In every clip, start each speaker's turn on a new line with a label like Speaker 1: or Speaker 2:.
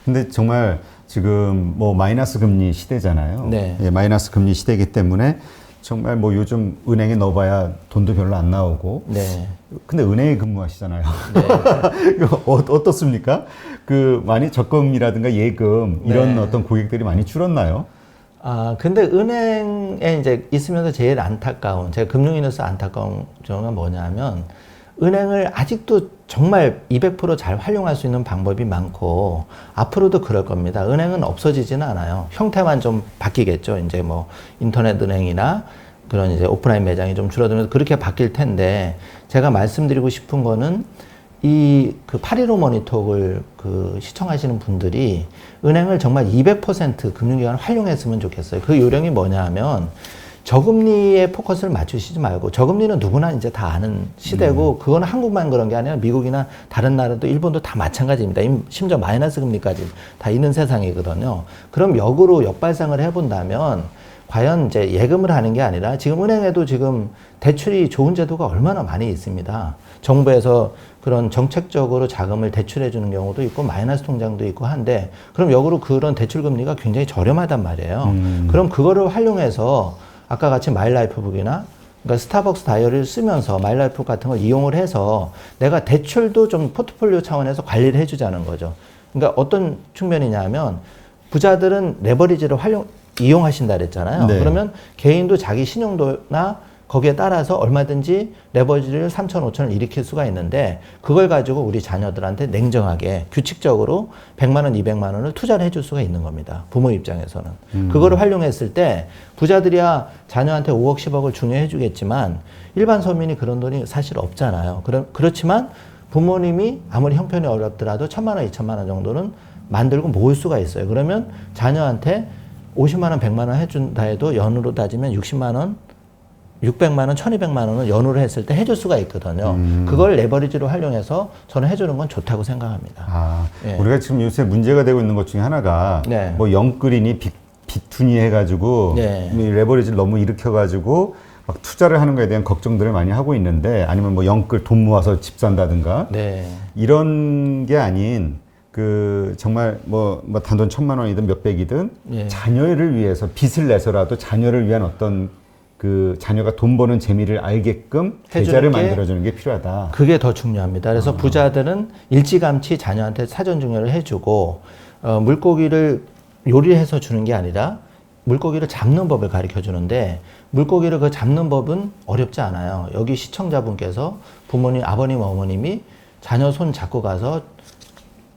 Speaker 1: 근데 정말 지금 뭐 마이너스 금리 시대잖아요.
Speaker 2: 네.
Speaker 1: 예, 마이너스 금리 시대이기 때문에 정말 뭐 요즘 은행에 넣어봐야 돈도 별로 안 나오고.
Speaker 2: 네.
Speaker 1: 근데 은행에 근무하시잖아요.
Speaker 2: 네.
Speaker 1: 이거 어떻습니까? 그 많이 적금이라든가 예금 이런
Speaker 2: 네.
Speaker 1: 어떤 고객들이 많이 줄었나요?
Speaker 2: 근데 은행에 이제 있으면서 제일 안타까운, 제가 금융인으로서 안타까운 점은 뭐냐면, 은행을 아직도 정말 200%잘 활용할 수 있는 방법이 많고, 앞으로도 그럴 겁니다. 은행은 없어지지는 않아요. 형태만 좀 바뀌겠죠. 이제 뭐, 인터넷 은행이나 그런 이제 오프라인 매장이 좀 줄어들면서 그렇게 바뀔 텐데, 제가 말씀드리고 싶은 거는, 그 815 머니톡을 시청하시는 분들이 은행을 정말 200% 금융기관을 활용했으면 좋겠어요. 그 요령이 뭐냐 하면 저금리에 포커스를 맞추시지 말고, 저금리는 누구나 이제 다 아는 시대고, 그거는 한국만 그런 게 아니라 미국이나 다른 나라도 일본도 다 마찬가지입니다. 심지어 마이너스 금리까지 다 있는 세상이거든요. 그럼 역으로 역발상을 해본다면 과연 이제 예금을 하는 게 아니라, 지금 은행에도 지금 대출이 좋은 제도가 얼마나 많이 있습니다. 정부에서 그런 정책적으로 자금을 대출해 주는 경우도 있고 마이너스 통장도 있고 한데, 그럼 역으로 그런 대출 금리가 굉장히 저렴하단 말이에요. 그럼 그거를 활용해서 아까 같이 마일라이프북이나, 그러니까 스타벅스 다이어리를 쓰면서 마일라이프 같은 걸 이용을 해서 내가 대출도 좀 포트폴리오 차원에서 관리를 해주자는 거죠. 그러니까 어떤 측면이냐면, 부자들은 레버리지를 이용하신다 그랬잖아요.
Speaker 1: 네.
Speaker 2: 그러면 개인도 자기 신용도나 거기에 따라서 얼마든지 레버리지를 3천, 5천을 일으킬 수가 있는데, 그걸 가지고 우리 자녀들한테 냉정하게 규칙적으로 100만 원, 200만 원을 투자를 해줄 수가 있는 겁니다. 부모 입장에서는. 그거를 활용했을 때 부자들이야 자녀한테 5억, 10억을 중요해 주겠지만 일반 서민이 그런 돈이 사실 없잖아요. 그렇지만 부모님이 아무리 형편이 어렵더라도 1,000만 원, 2,000만 원 정도는 만들고 모을 수가 있어요. 그러면 자녀한테 50만 원, 100만 원 해준다 해도 연으로 따지면 60만 원, 600만 원, 1200만 원을 연으로 했을 때 해줄 수가 있거든요. 그걸 레버리지로 활용해서 저는 해주는 건 좋다고 생각합니다. 예.
Speaker 1: 우리가 지금 요새 문제가 되고 있는 것 중에 하나가
Speaker 2: 네.
Speaker 1: 뭐 영끌이니 빅투니 해가지고
Speaker 2: 네.
Speaker 1: 레버리지를 너무 일으켜가지고 막 투자를 하는 거에 대한 걱정들을 많이 하고 있는데, 아니면 뭐 영끌 돈 모아서 집 산다든가
Speaker 2: 네.
Speaker 1: 이런 게 아닌, 정말 뭐 단돈 1,000만 원이든 몇백이든
Speaker 2: 예.
Speaker 1: 자녀를 위해서 빚을 내서라도 자녀를 위한 어떤 자녀가 돈 버는 재미를 알게끔 계좌를 만들어주는 게 필요하다.
Speaker 2: 그게 더 중요합니다. 그래서 부자들은 일찌감치 자녀한테 사전 중요를 해주고, 물고기를 요리해서 주는 게 아니라 물고기를 잡는 법을 가르쳐 주는데, 물고기를 그 잡는 법은 어렵지 않아요. 여기 시청자분께서 부모님, 아버님, 어머님이 자녀 손 잡고 가서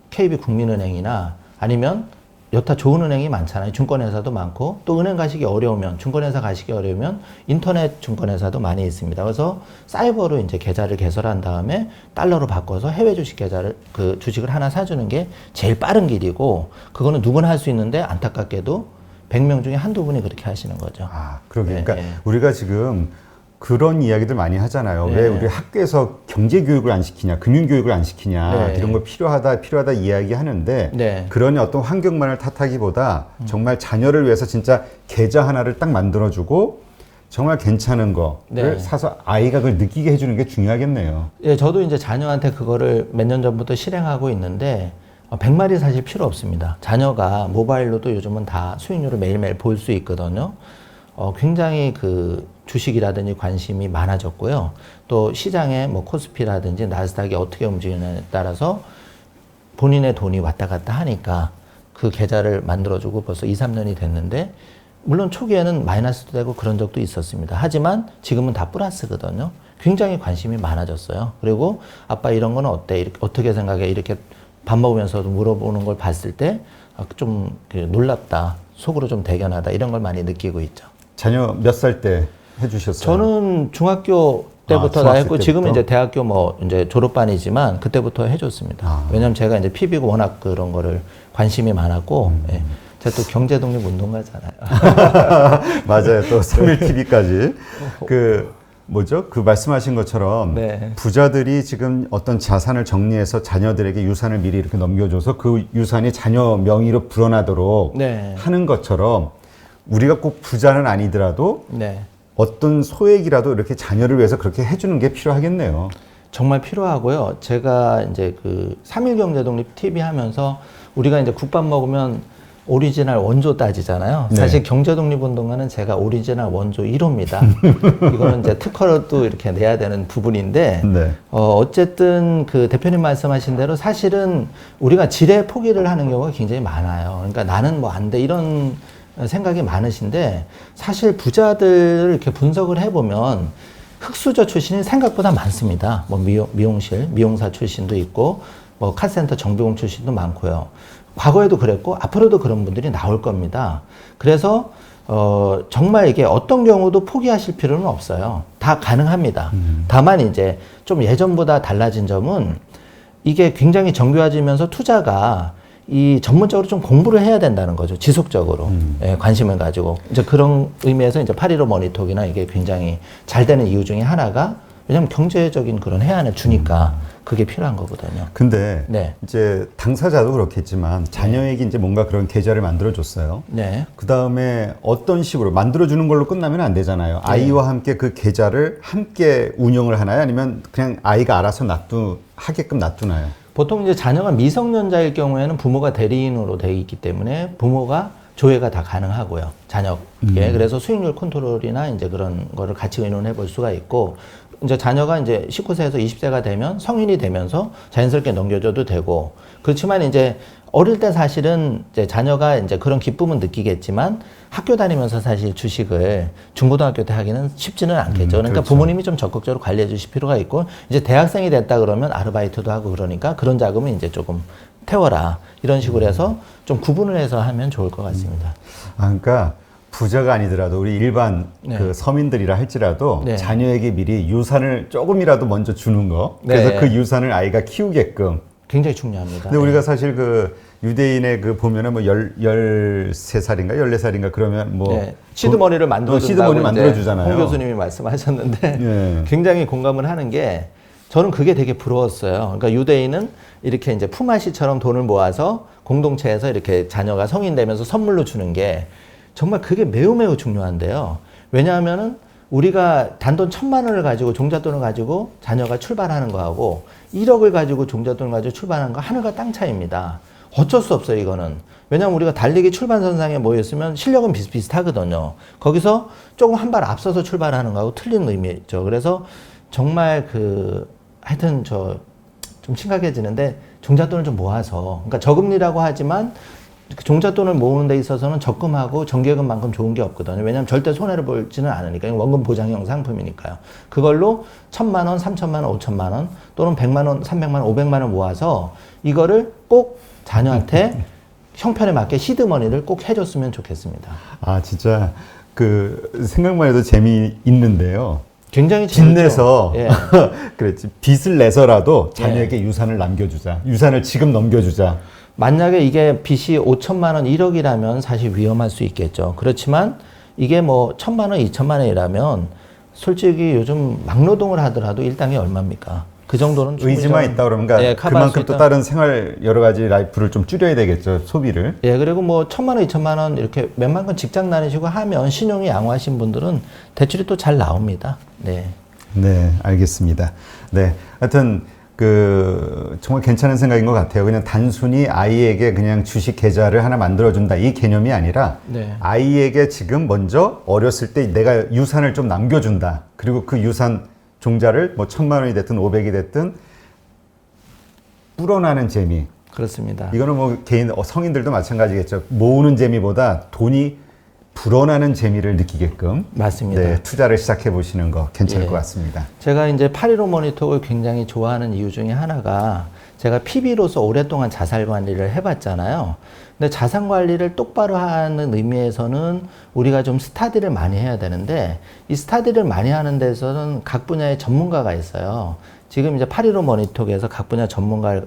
Speaker 2: KB국민은행이나 아니면 여타 좋은 은행이 많잖아요. 증권회사도 많고, 또 은행 가시기 어려우면, 증권회사 가시기 어려우면 인터넷 증권회사도 많이 있습니다. 그래서 사이버로 이제 계좌를 개설한 다음에 달러로 바꿔서 해외 주식 계좌를, 주식을 하나 사주는 게 제일 빠른 길이고, 그거는 누구나 할 수 있는데 안타깝게도 100명 중에 한두 분이 그렇게 하시는 거죠.
Speaker 1: 그러게.
Speaker 2: 네,
Speaker 1: 그러니까 우리가 지금 그런 이야기들 많이 하잖아요.
Speaker 2: 네.
Speaker 1: 왜 우리 학교에서 경제 교육을 안 시키냐, 금융 교육을 안 시키냐,
Speaker 2: 네.
Speaker 1: 이런 거 필요하다 이야기하는데,
Speaker 2: 네.
Speaker 1: 그런 어떤 환경만을 탓하기보다 정말 자녀를 위해서 진짜 계좌 하나를 딱 만들어주고 정말 괜찮은 거를
Speaker 2: 네.
Speaker 1: 사서 아이가 그걸 느끼게 해주는 게 중요하겠네요.
Speaker 2: 예, 저도 이제 자녀한테 그거를 몇 년 전부터 실행하고 있는데, 100마리 사실 필요 없습니다. 자녀가 모바일로도 요즘은 다 수익률을 매일매일 볼 수 있거든요. 굉장히 주식이라든지 관심이 많아졌고요. 또 시장에 뭐 코스피라든지 나스닥이 어떻게 움직이느냐에 따라서 본인의 돈이 왔다 갔다 하니까 그 계좌를 만들어주고 벌써 2, 3년이 됐는데, 물론 초기에는 마이너스도 되고 그런 적도 있었습니다. 하지만 지금은 다 플러스거든요. 굉장히 관심이 많아졌어요. 그리고 아빠 이런 거는 어때? 이렇게 어떻게 생각해? 이렇게 밥 먹으면서도 물어보는 걸 봤을 때 좀 놀랍다. 속으로 좀 대견하다. 이런 걸 많이 느끼고 있죠.
Speaker 1: 자녀 몇 살 때 해주셨어요?
Speaker 2: 저는 중학교 때부터 다 했고, 지금은 이제 대학교 이제 졸업반이지만 그때부터 해줬습니다. 왜냐면 제가 이제 PB고 워낙 그런 거를 관심이 많았고, 예. 제가 또 경제독립 운동가잖아요.
Speaker 1: 맞아요. 또 3.1TV까지. 말씀하신 것처럼
Speaker 2: 네.
Speaker 1: 부자들이 지금 어떤 자산을 정리해서 자녀들에게 유산을 미리 이렇게 넘겨줘서 그 유산이 자녀 명의로 불어나도록
Speaker 2: 네.
Speaker 1: 하는 것처럼, 우리가 꼭 부자는 아니더라도
Speaker 2: 네.
Speaker 1: 어떤 소액이라도 이렇게 자녀를 위해서 그렇게 해주는 게 필요하겠네요.
Speaker 2: 정말 필요하고요. 제가 이제 그 3.1 경제독립 TV 하면서 우리가 이제 국밥 먹으면 오리지널 원조 따지잖아요.
Speaker 1: 네.
Speaker 2: 사실 경제독립운동가는 제가 오리지널 원조 1호입니다. 이거는 이제 특허로도 이렇게 내야 되는 부분인데,
Speaker 1: 네.
Speaker 2: 어쨌든 그 대표님 말씀하신 대로 사실은 우리가 지레 포기를 하는 경우가 굉장히 많아요. 그러니까 나는 뭐 안 돼. 이런 생각이 많으신데, 사실 부자들을 이렇게 분석을 해보면 흑수저 출신이 생각보다 많습니다. 뭐 미용실, 미용사 출신도 있고, 뭐 카센터 정비공 출신도 많고요. 과거에도 그랬고 앞으로도 그런 분들이 나올 겁니다. 그래서 정말 이게 어떤 경우도 포기하실 필요는 없어요. 다 가능합니다. 다만 이제 좀 예전보다 달라진 점은 이게 굉장히 정교해지면서 투자가 이 전문적으로 좀 공부를 해야 된다는 거죠. 지속적으로. 예, 관심을 가지고. 이제 그런 의미에서 이제 8.15 머니톡이나 이게 굉장히 잘 되는 이유 중에 하나가 왜냐면 경제적인 그런 해안을 주니까 그게 필요한 거거든요.
Speaker 1: 근데
Speaker 2: 네.
Speaker 1: 이제 당사자도 그렇겠지만 자녀에게 이제 뭔가 그런 계좌를 만들어줬어요.
Speaker 2: 네.
Speaker 1: 그 다음에 어떤 식으로 만들어주는 걸로 끝나면 안 되잖아요. 아이와 함께 그 계좌를 함께 운영을 하나요? 아니면 그냥 아이가 알아서 하게끔 놔두나요?
Speaker 2: 보통 이제 자녀가 미성년자일 경우에는 부모가 대리인으로 되어 있기 때문에 부모가 조회가 다 가능하고요. 자녀에게. 그래서 수익률 컨트롤이나 이제 그런 거를 같이 의논해 볼 수가 있고, 이제 자녀가 이제 19세에서 20세가 되면 성인이 되면서 자연스럽게 넘겨줘도 되고, 그렇지만 이제 어릴 때 사실은 이제 자녀가 이제 그런 기쁨은 느끼겠지만 학교 다니면서 사실 주식을 중고등학교 때 하기는 쉽지는 않겠죠. 그러니까
Speaker 1: 그렇죠.
Speaker 2: 부모님이 좀 적극적으로 관리해 주실 필요가 있고, 이제 대학생이 됐다 그러면 아르바이트도 하고 그러니까 그런 자금은 이제 조금 태워라. 이런 식으로 해서 좀 구분을 해서 하면 좋을 것 같습니다.
Speaker 1: 아, 그러니까 부자가 아니더라도 우리 일반
Speaker 2: 네.
Speaker 1: 그 서민들이라 할지라도
Speaker 2: 네.
Speaker 1: 자녀에게 미리 유산을 조금이라도 먼저 주는 거. 그래서
Speaker 2: 네.
Speaker 1: 그 유산을 아이가 키우게끔.
Speaker 2: 굉장히 중요합니다.
Speaker 1: 근데 우리가 사실 그 유대인의 그 보면은 뭐 13살인가 14살인가 그러면 뭐
Speaker 2: 네. 시드머니를 만들어준다고
Speaker 1: 시드머니 만들어주잖아요.
Speaker 2: 홍 교수님이 말씀하셨는데
Speaker 1: 네.
Speaker 2: 굉장히 공감을 하는 게 저는 그게 되게 부러웠어요. 그러니까 유대인은 이렇게 이제 품앗이처럼 돈을 모아서 공동체에서 이렇게 자녀가 성인 되면서 선물로 주는 게 정말 그게 매우 중요한데요. 왜냐하면은 우리가 단돈 1,000만 원을 가지고 종잣돈을 가지고 자녀가 출발하는 거하고 1억을 가지고 종잣돈을 가지고 출발하는 거 하늘과 땅 차이입니다. 어쩔 수 없어요, 이거는. 왜냐하면 우리가 달리기 출발선상에 모였으면 실력은 비슷비슷하거든요. 거기서 조금 한 발 앞서서 출발하는 거하고 틀린 의미죠. 그래서 정말 하여튼 좀 심각해지는데 종잣돈을 좀 모아서, 그러니까 저금리라고 하지만 종잣돈을 모으는 데 있어서는 적금하고 정기예금만큼 좋은 게 없거든요. 왜냐하면 절대 손해를 보지는 않으니까. 원금 보장형 상품이니까요. 그걸로 1,000만 원, 3,000만 원, 5,000만 원 또는 100만 원, 300만 원, 500만 원 모아서 이거를 꼭 자녀한테 형편에 맞게 시드머니를 꼭 해줬으면 좋겠습니다.
Speaker 1: 아, 진짜 그 생각만 해도 재미있는데요.
Speaker 2: 굉장히
Speaker 1: 빚내서
Speaker 2: 예.
Speaker 1: 그랬지, 빚을 내서라도 자녀에게 유산을 남겨주자. 유산을 지금 넘겨주자.
Speaker 2: 만약에 이게 빚이 5천만 원, 1억이라면 사실 위험할 수 있겠죠. 그렇지만 이게 뭐 1,000만 원, 2,000만 원이라면 솔직히 요즘 막노동을 하더라도 일당이 얼마입니까? 그 정도는
Speaker 1: 의지만 있다 그러면 그러니까
Speaker 2: 커버할
Speaker 1: 그만큼
Speaker 2: 수
Speaker 1: 또
Speaker 2: 있다.
Speaker 1: 다른 생활 여러 가지 라이프를 좀 줄여야 되겠죠, 소비를.
Speaker 2: 예, 그리고 뭐 1,000만 원, 2,000만 원 이렇게 몇만 건 직장 다니시고 하면 신용이 양호하신 분들은 대출이 또 잘 나옵니다. 네.
Speaker 1: 네, 알겠습니다. 네, 하여튼 정말 괜찮은 생각인 것 같아요. 그냥 단순히 아이에게 그냥 주식 계좌를 하나 만들어준다 이 개념이 아니라
Speaker 2: 네.
Speaker 1: 아이에게 지금 먼저 어렸을 때 내가 유산을 좀 남겨준다. 그리고 그 유산 종자를 뭐 1,000만 원이 됐든 500이 됐든 불어나는 재미.
Speaker 2: 그렇습니다.
Speaker 1: 이거는 뭐 개인 성인들도 마찬가지겠죠. 모으는 재미보다 돈이 불어나는 재미를 느끼게끔
Speaker 2: 맞습니다.
Speaker 1: 네, 투자를 시작해 보시는 거 괜찮을
Speaker 2: 예.
Speaker 1: 것 같습니다.
Speaker 2: 제가 이제 8.15 머니톡을 굉장히 좋아하는 이유 중에 하나가 제가 PB로서 오랫동안 자산 관리를 해봤잖아요. 근데 자산 관리를 똑바로 하는 의미에서는 우리가 좀 스터디를 많이 해야 되는데 이 스터디를 많이 하는 데서는 각 분야의 전문가가 있어요. 지금 이제 8.15 머니톡에서 각 분야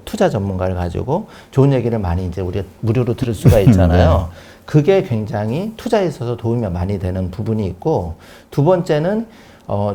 Speaker 2: 투자 전문가를 가지고 좋은 얘기를 많이 이제 우리가 무료로 들을 수가 있잖아요.
Speaker 1: 네.
Speaker 2: 그게 굉장히 투자에 있어서 도움이 많이 되는 부분이 있고, 두 번째는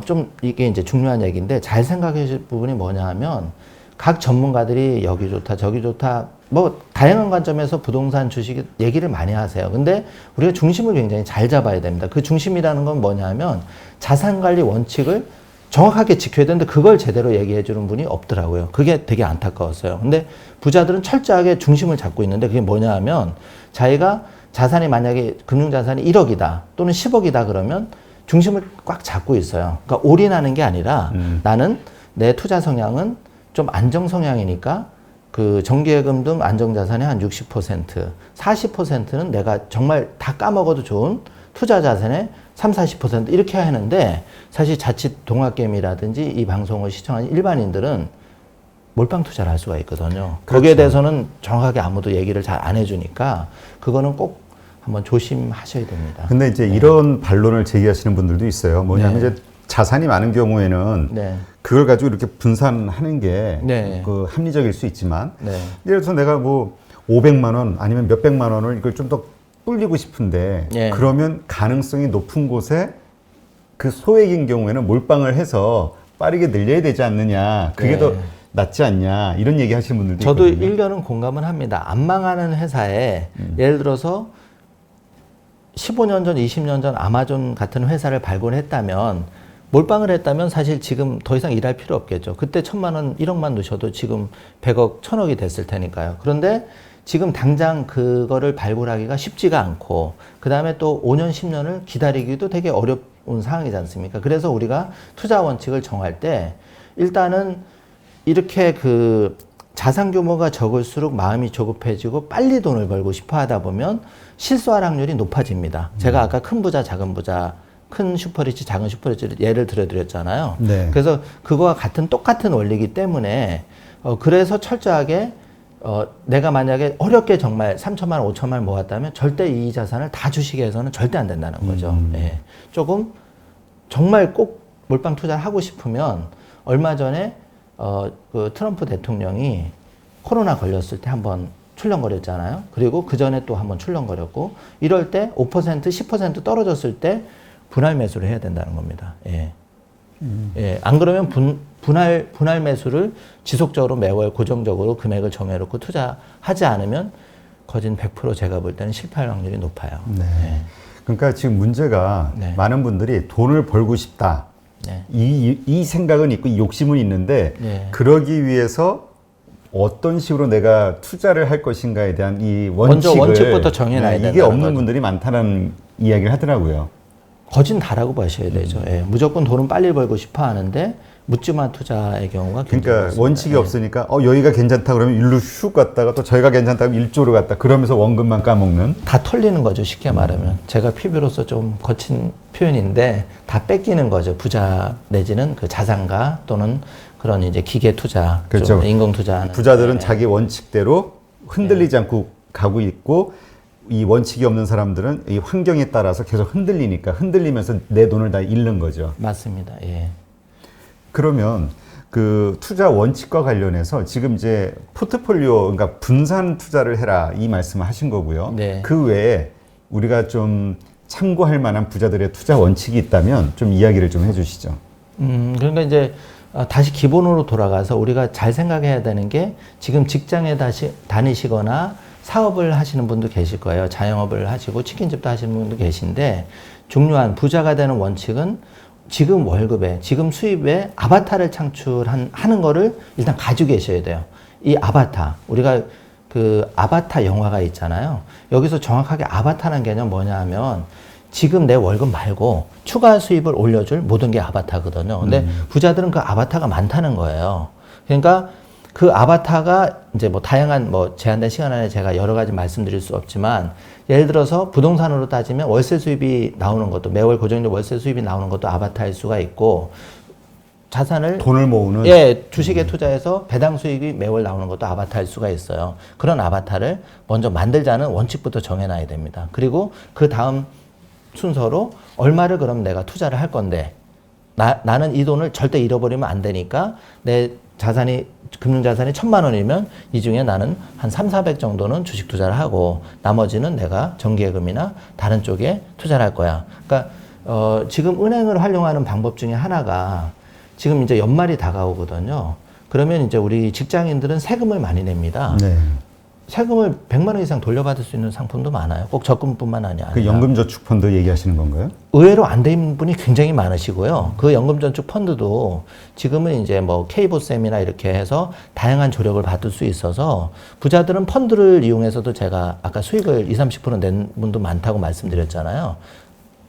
Speaker 2: 좀 이게 이제 중요한 얘기인데 잘 생각해 주실 부분이 뭐냐 하면 각 전문가들이 여기 좋다 저기 좋다 뭐 다양한 관점에서 부동산 주식 얘기를 많이 하세요. 근데 우리가 중심을 굉장히 잘 잡아야 됩니다. 그 중심이라는 건 뭐냐 하면 자산 관리 원칙을 정확하게 지켜야 되는데 그걸 제대로 얘기해 주는 분이 없더라고요. 그게 되게 안타까웠어요. 근데 부자들은 철저하게 중심을 잡고 있는데 그게 뭐냐 하면 자기가 자산이 만약에 금융자산이 1억이다 또는 10억이다 그러면 중심을 꽉 잡고 있어요. 그러니까 올인하는 게 아니라 나는 내 투자 성향은 좀 안정 성향이니까 그 정기예금 등 안정자산의 한 60%, 40%는 내가 정말 다 까먹어도 좋은 투자 자산의 30-40% 이렇게 해야 하는데 사실 자칫 동학개미라든지 이 방송을 시청하는 일반인들은 몰빵 투자를 할 수가 있거든요.
Speaker 1: 그렇죠.
Speaker 2: 거기에 대해서는 정확하게 아무도 얘기를 잘 안 해주니까 그거는 꼭 한번 조심하셔야 됩니다.
Speaker 1: 근데 이제 이런 반론을 제기하시는 분들도 있어요. 뭐냐면 이제 자산이 많은 경우에는 그걸 가지고 이렇게 분산하는 게 그 합리적일 수 있지만 예를 들어서 내가 뭐 500만 원 아니면 몇백만 원을 이걸 좀 더 불리고 싶은데 그러면 가능성이 높은 곳에 그 소액인 경우에는 몰빵을 해서 빠르게 늘려야 되지 않느냐. 그게 더 낫지 않냐. 이런 얘기 하시는 분들도
Speaker 2: 저도
Speaker 1: 있거든요.
Speaker 2: 일견은 공감은 합니다. 안 망하는 회사에 예를 들어서 15년 전, 20년 전 아마존 같은 회사를 발굴했다면 몰빵을 했다면 사실 지금 더 이상 일할 필요 없겠죠. 그때 1,000만 원, 1억만 넣으셔도 지금 100억, 1,000억이 됐을 테니까요. 그런데 지금 당장 그거를 발굴하기가 쉽지가 않고 그 다음에 또 5년, 10년을 기다리기도 되게 어려운 상황이지 않습니까? 그래서 우리가 투자 원칙을 정할 때 일단은 이렇게 그 자산 규모가 적을수록 마음이 조급해지고 빨리 돈을 벌고 싶어 하다 보면 실수할 확률이 높아집니다. 제가 아까 큰 부자, 작은 부자, 큰 슈퍼리치, 작은 슈퍼리치를 예를 들어드렸잖아요. 그래서 그거와 똑같은 원리이기 때문에 그래서 철저하게 내가 만약에 어렵게 정말 3천만 원, 5천만 원 모았다면 절대 이 자산을 다 주식에 해서는 절대 안 된다는 거죠. 조금 정말 꼭 몰빵 투자를 하고 싶으면 얼마 전에 그 트럼프 대통령이 코로나 걸렸을 때 한번 출렁거렸잖아요. 그리고 그 전에 또 한번 출렁거렸고 이럴 때 5%, 10% 떨어졌을 때 분할 매수를 해야 된다는 겁니다. 안 그러면 분할 매수를 지속적으로 매월 고정적으로 금액을 정해놓고 투자하지 않으면 거진 100% 제가 볼 때는 실패할 확률이 높아요.
Speaker 1: 그러니까 지금 문제가 많은 분들이 돈을 벌고 싶다. 이 생각은 있고 이 욕심은 있는데 그러기 위해서 어떤 식으로 내가 투자를 할 것인가에 대한 이 원칙을
Speaker 2: 원칙부터 정해놔야 된다는
Speaker 1: 이게 없는
Speaker 2: 거죠.
Speaker 1: 분들이 많다는 이야기를 하더라고요.
Speaker 2: 거진 다라고 보셔야 되죠. 무조건 돈은 빨리 벌고 싶어 하는데 묻지마 투자의 경우가 굉장히
Speaker 1: 그러니까
Speaker 2: 많습니다.
Speaker 1: 원칙이 없으니까 여기가 괜찮다 그러면 일로 슉 갔다가 또 저희가 괜찮다 그러면 일조로 갔다 그러면서 원금만 까먹는
Speaker 2: 다 털리는 거죠. 쉽게 말하면. 제가 피부로서 좀 거친 표현인데 다 뺏기는 거죠. 부자 내지는 그 자산가 또는 그런 이제 기계 투자,
Speaker 1: 그렇죠.
Speaker 2: 인공 투자.
Speaker 1: 부자들은 자기 원칙대로 흔들리지 않고 가고 있고 이 원칙이 없는 사람들은 이 환경에 따라서 계속 흔들리니까 흔들리면서 내 돈을 다 잃는 거죠.
Speaker 2: 맞습니다.
Speaker 1: 그러면 그 투자 원칙과 관련해서 지금 이제 포트폴리오, 그러니까 분산 투자를 해라 이 말씀을 하신 거고요. 그 외에 우리가 좀 참고할 만한 부자들의 투자 원칙이 있다면 좀 이야기를 좀 해주시죠.
Speaker 2: 그러니까 이제 다시 기본으로 돌아가서 우리가 잘 생각해야 되는 게 지금 직장에 다니시거나 사업을 하시는 분도 계실 거예요. 자영업을 하시고 치킨집도 하시는 분도 계신데 중요한 부자가 되는 원칙은 지금 월급에, 지금 수입에 아바타를 창출하는 거를 일단 가지고 계셔야 돼요. 이 아바타, 우리가 그 아바타 영화가 있잖아요. 여기서 정확하게 아바타라는 개념 뭐냐 하면 지금 내 월급 말고 추가 수입을 올려줄 모든 게 아바타거든요. 근데 부자들은 그 아바타가 많다는 거예요. 그러니까 그 아바타가 이제 뭐 다양한 뭐 제한된 시간 안에 제가 여러 가지 말씀드릴 수 없지만 예를 들어서 부동산으로 따지면 월세 수입이 나오는 것도 매월 고정적 월세 수입이 나오는 것도 아바타일 수가 있고 자산을
Speaker 1: 돈을 모으는
Speaker 2: 주식에 투자해서 배당 수익이 매월 나오는 것도 아바타일 수가 있어요. 그런 아바타를 먼저 만들자는 원칙부터 정해놔야 됩니다. 그리고 그 다음 순서로 얼마를 그럼 내가 투자를 할 건데 나는 이 돈을 절대 잃어버리면 안 되니까 내 자산이 금융자산이 1,000만 원이면 이 중에 나는 한 300-400 정도는 주식 투자를 하고 나머지는 내가 정기예금이나 다른 쪽에 투자를 할 거야. 그러니까 지금 은행을 활용하는 방법 중에 하나가 지금 이제 연말이 다가오거든요. 그러면 이제 우리 직장인들은 세금을 많이 냅니다. 세금을 100만 원 이상 돌려받을 수 있는 상품도 많아요. 꼭 적금뿐만 아니라.
Speaker 1: 그 연금저축펀드 얘기하시는 건가요?
Speaker 2: 의외로 안 된 분이 굉장히 많으시고요. 그 연금저축펀드도 지금은 이제 뭐 K보셈이나 이렇게 해서 다양한 조력을 받을 수 있어서 부자들은 펀드를 이용해서도 제가 아까 수익을 20, 30%낸 분도 많다고 말씀드렸잖아요.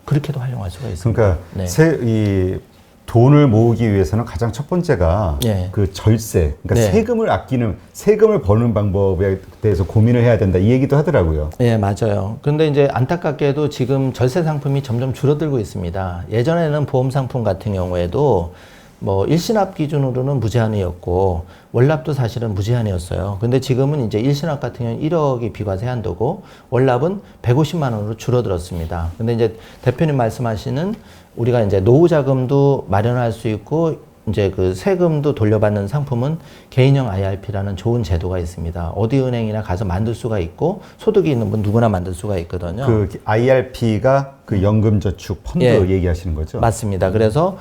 Speaker 2: 그렇게도 활용할 수가 있습니다.
Speaker 1: 그러니까
Speaker 2: 네.
Speaker 1: 이 돈을 모으기 위해서는 가장 첫 번째가
Speaker 2: 네.
Speaker 1: 그 절세, 그러니까
Speaker 2: 네.
Speaker 1: 세금을 버는 방법에 대해서 고민을 해야 된다 이 얘기도 하더라고요.
Speaker 2: 네, 맞아요. 그런데 이제 안타깝게도 지금 절세 상품이 점점 줄어들고 있습니다. 예전에는 보험 상품 같은 경우에도 뭐 일시납 기준으로는 무제한이었고 월납도 사실은 무제한이었어요. 근데 지금은 이제 일시납 같은 경우는 1억이 비과세 한도고 월납은 150만 원으로 줄어들었습니다. 근데 이제 대표님 말씀하시는 우리가 이제 노후 자금도 마련할 수 있고 이제 그 세금도 돌려받는 상품은 개인형 IRP라는 좋은 제도가 있습니다. 어디 은행이나 가서 만들 수가 있고 소득이 있는 분 누구나 만들 수가 있거든요.
Speaker 1: 그 IRP가 그 연금저축 펀드
Speaker 2: 예,
Speaker 1: 얘기하시는 거죠?
Speaker 2: 맞습니다. 그래서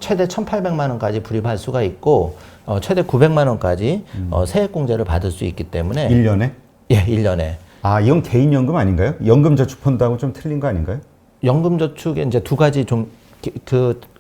Speaker 2: 최대 1,800만 원까지 불입할 수가 있고 최대 900만 원까지 세액공제를 받을 수 있기 때문에
Speaker 1: 1년에?
Speaker 2: 예, 1년에.
Speaker 1: 아, 이건 개인연금 아닌가요? 연금저축펀드하고 좀 틀린 거 아닌가요?
Speaker 2: 연금저축에 이제 두 가지 좀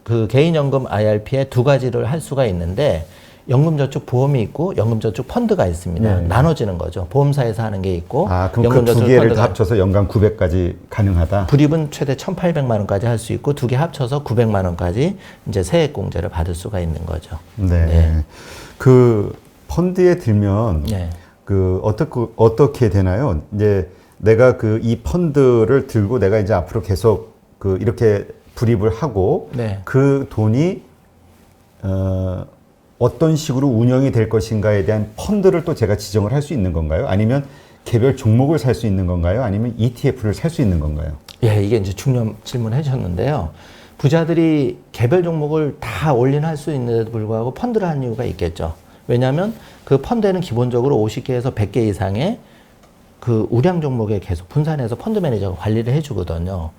Speaker 2: 그 개인연금 IRP에 두 가지를 할 수가 있는데 연금저축 보험이 있고 연금저축 펀드가 있습니다.
Speaker 1: 네.
Speaker 2: 나눠지는 거죠. 보험사에서 하는 게 있고
Speaker 1: 아, 그럼 그 두 개를 다 합쳐서 연간 900까지 가능하다?
Speaker 2: 불입은 최대 1,800만 원까지 할 수 있고 두 개 합쳐서 900만 원까지 이제 세액공제를 받을 수가 있는 거죠.
Speaker 1: 네.
Speaker 2: 네.
Speaker 1: 그 펀드에 들면
Speaker 2: 네.
Speaker 1: 그 어떻게 되나요? 이제 내가 그 이 펀드를 들고 내가 이제 앞으로 계속 그 이렇게 불입을 하고
Speaker 2: 네.
Speaker 1: 그 돈이 어떤 식으로 운영이 될 것인가에 대한 펀드를 또 제가 지정을 할 수 있는 건가요? 아니면 개별 종목을 살 수 있는 건가요? 아니면 ETF를 살 수 있는 건가요?
Speaker 2: 예, 이게 이제 중요한 질문 해주셨는데요. 부자들이 개별 종목을 다 올인할 수 있는데도 불구하고 펀드를 한 이유가 있겠죠. 왜냐하면 그 펀드에는 기본적으로 50개에서 100개 이상의 그 우량 종목에 계속 분산해서 펀드 매니저가 관리를 해주거든요.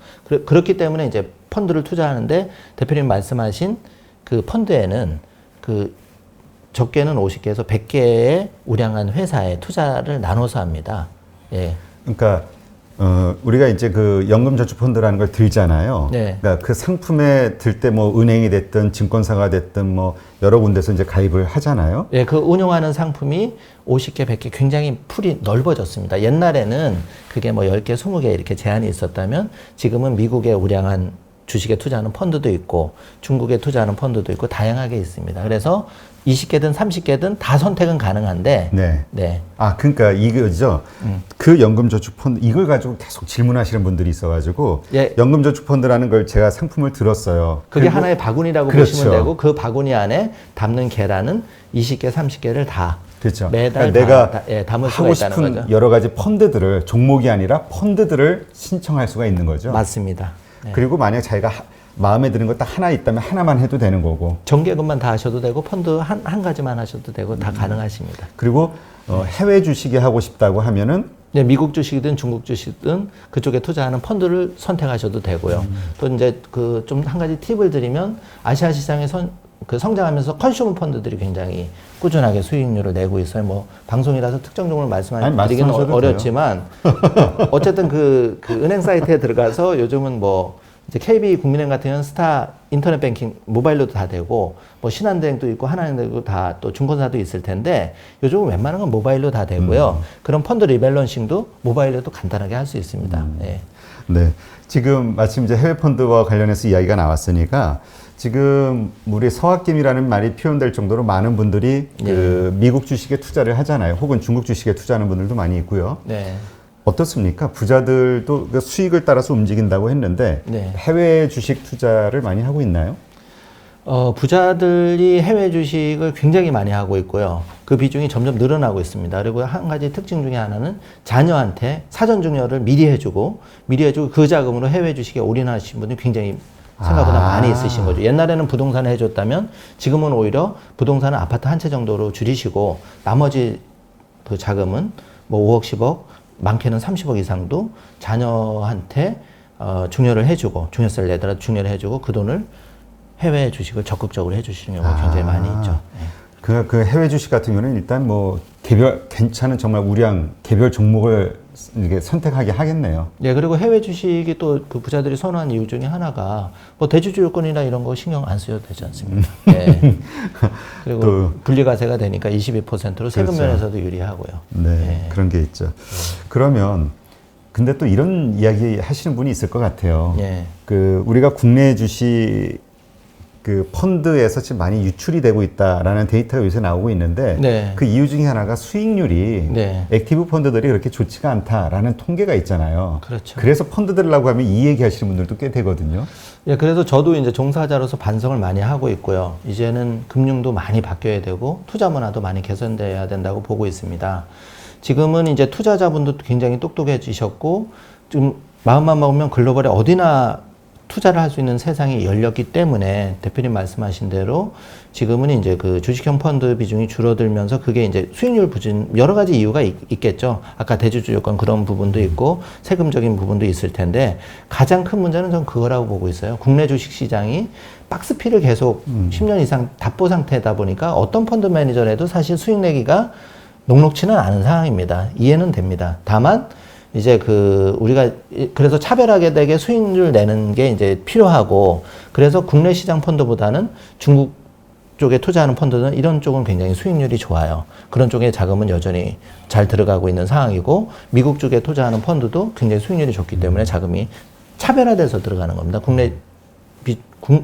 Speaker 2: 그렇기 때문에 이제 펀드를 투자하는데 대표님 말씀하신 그 펀드에는 그 적게는 50개에서 100개의 우량한 회사에 투자를 나눠서 합니다. 예.
Speaker 1: 그러니까 우리가 이제 그 연금저축펀드라는 걸 들잖아요.
Speaker 2: 네.
Speaker 1: 그러니까 그 상품에 들 때 뭐 은행이 됐든 증권사가 됐든 뭐 여러 군데서 이제 가입을 하잖아요.
Speaker 2: 예, 그 운용하는 상품이 50개, 100개 굉장히 풀이 넓어졌습니다. 옛날에는 그게 뭐 10개, 20개 이렇게 제한이 있었다면 지금은 미국의 우량한 주식에 투자하는 펀드도 있고 중국에 투자하는 펀드도 있고 다양하게 있습니다. 그래서 20개든 30개든 다 선택은 가능한데
Speaker 1: 네.
Speaker 2: 네.
Speaker 1: 아, 그러니까 이거죠. 그 연금저축펀드 이걸 가지고 계속 질문하시는 분들이 있어가지고
Speaker 2: 예.
Speaker 1: 연금저축펀드라는 걸 제가 상품을 들었어요.
Speaker 2: 그게 하나의 바구니라고
Speaker 1: 그렇죠.
Speaker 2: 보시면 되고 그 바구니 안에 담는 계란은 20개, 30개를 다
Speaker 1: 그렇죠.
Speaker 2: 매달
Speaker 1: 그러니까 내가
Speaker 2: 담을 수가
Speaker 1: 하고
Speaker 2: 있다는
Speaker 1: 싶은
Speaker 2: 거죠.
Speaker 1: 여러 가지 펀드들을 종목이 아니라 펀드들을 신청할 수가 있는 거죠.
Speaker 2: 맞습니다. 네.
Speaker 1: 그리고 만약 자기가 마음에 드는 거 딱 하나 있다면 하나만 해도 되는 거고.
Speaker 2: 정기예금만 다 하셔도 되고 펀드 한 가지만 하셔도 되고 다 가능하십니다.
Speaker 1: 그리고 해외 주식에 하고 싶다고 하면은
Speaker 2: 네, 미국 주식이든 중국 주식이든 그쪽에 투자하는 펀드를 선택하셔도 되고요. 또 이제 그 좀 한 가지 팁을 드리면 아시아 시장에 성장하면서 컨슈머 펀드들이 굉장히 꾸준하게 수익률을 내고 있어요. 뭐 방송이라서 특정 종목을 말씀드리기는 어렵지만 어쨌든 그 은행 사이트에 들어가서 요즘은 뭐 이제 KB 국민은행 같은 경우는 스타 인터넷 뱅킹 모바일로도 다 되고 뭐 신한은행도 있고 하나은행도 다 또 증권사도 있을 텐데 요즘은 웬만한 건 모바일로 다 되고요. 그런 펀드 리밸런싱도 모바일로도 간단하게 할 수 있습니다. 네.
Speaker 1: 네. 지금 마침 이제 해외 펀드와 관련해서 이야기가 나왔으니까 지금 우리 서학김이라는 말이 표현될 정도로 많은 분들이 그 미국 주식에 투자를 하잖아요. 혹은 중국 주식에 투자하는 분들도 많이 있고요.
Speaker 2: 네.
Speaker 1: 어떻습니까? 부자들도 그 수익을 따라서 움직인다고 했는데
Speaker 2: 네.
Speaker 1: 해외 주식 투자를 많이 하고 있나요?
Speaker 2: 부자들이 해외 주식을 굉장히 많이 하고 있고요. 그 비중이 점점 늘어나고 있습니다. 그리고 한 가지 특징 중에 하나는 자녀한테 사전 증여를 미리 해주고 그 자금으로 해외 주식에 올인하신 분이 굉장히 생각보다 많이 있으신 거죠. 옛날에는 부동산을 해줬다면 지금은 오히려 부동산은 아파트 한 채 정도로 줄이시고 나머지 그 자금은 뭐 5억, 10억, 많게는 30억 이상도 자녀한테 증여를 해주고 증여세를 내더라도 증여를 해주고 그 돈을 해외 주식을 적극적으로 해주시는 경우가 굉장히 많이 있죠. 네.
Speaker 1: 그 해외 주식 같은 경우는 일단 뭐 괜찮은 정말 우량 개별 종목을 이게 선택하게 하겠네요.
Speaker 2: 네, 그리고 해외 주식이 또 그 부자들이 선호한 이유 중에 하나가 뭐 대주주 요건이나 이런 거 신경 안 쓰셔도 되지 않습니까? 네. 그리고
Speaker 1: 또
Speaker 2: 분리과세가 되니까 22%로 세금
Speaker 1: 그렇죠.
Speaker 2: 면에서도 유리하고요.
Speaker 1: 네,
Speaker 2: 네.
Speaker 1: 그런 게 있죠. 그러면 근데 또 이런 이야기 하시는 분이 있을 것 같아요.
Speaker 2: 네.
Speaker 1: 그 우리가 국내 주식 그 펀드에서 지금 많이 유출이 되고 있다라는 데이터가 요새 나오고 있는데
Speaker 2: 네.
Speaker 1: 그 이유 중에 하나가 수익률이
Speaker 2: 네.
Speaker 1: 액티브 펀드들이 그렇게 좋지가 않다라는 통계가 있잖아요.
Speaker 2: 그렇죠.
Speaker 1: 그래서 펀드 들으려고 하면 이 얘기 하시는 분들도 꽤 되거든요.
Speaker 2: 예, 그래서 저도 이제 종사자로서 반성을 많이 하고 있고요. 이제는 금융도 많이 바뀌어야 되고 투자 문화도 많이 개선돼야 된다고 보고 있습니다. 지금은 이제 투자자분도 굉장히 똑똑해지셨고 좀 마음만 먹으면 글로벌에 어디나 투자를 할 수 있는 세상이 열렸기 때문에 대표님 말씀하신 대로 지금은 이제 그 주식형 펀드 비중이 줄어들면서 그게 이제 수익률 부진 여러 가지 이유가 있겠죠. 아까 대주주 요건 그런 부분도 있고 세금적인 부분도 있을 텐데 가장 큰 문제는 전 그거라고 보고 있어요. 국내 주식 시장이 박스피를 계속 10년 이상 답보 상태다 보니까 어떤 펀드 매니저라도 사실 수익 내기가 녹록치는 않은 상황입니다. 이해는 됩니다. 다만 이제 우리가 그래서 차별하게 되게 수익률 내는 게 이제 필요하고 그래서 국내 시장 펀드보다는 중국 쪽에 투자하는 펀드는 이런 쪽은 굉장히 수익률이 좋아요. 그런 쪽에 자금은 여전히 잘 들어가고 있는 상황이고 미국 쪽에 투자하는 펀드도 굉장히 수익률이 좋기 때문에 자금이 차별화돼서 들어가는 겁니다.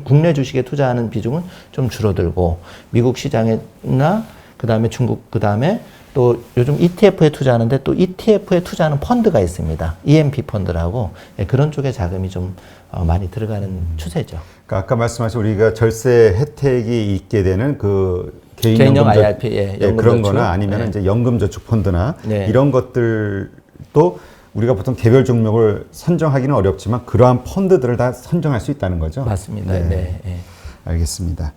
Speaker 2: 국내 주식에 투자하는 비중은 좀 줄어들고 미국 시장이나 그다음에 중국 그다음에 또 요즘 ETF에 투자하는데 또 ETF에 투자하는 펀드가 있습니다. EMP 펀드라고 그런 쪽에 자금이 좀 많이 들어가는 추세죠.
Speaker 1: 그러니까 아까 말씀하신 우리가 절세 혜택이 있게 되는 그
Speaker 2: 개인연금 IRP,
Speaker 1: 그런 거나 아니면 이제 연금저축 펀드나 이런 것들도 우리가 보통 개별 종목을 선정하기는 어렵지만 그러한 펀드들을 다 선정할 수 있다는 거죠.
Speaker 2: 맞습니다. 네.
Speaker 1: 알겠습니다.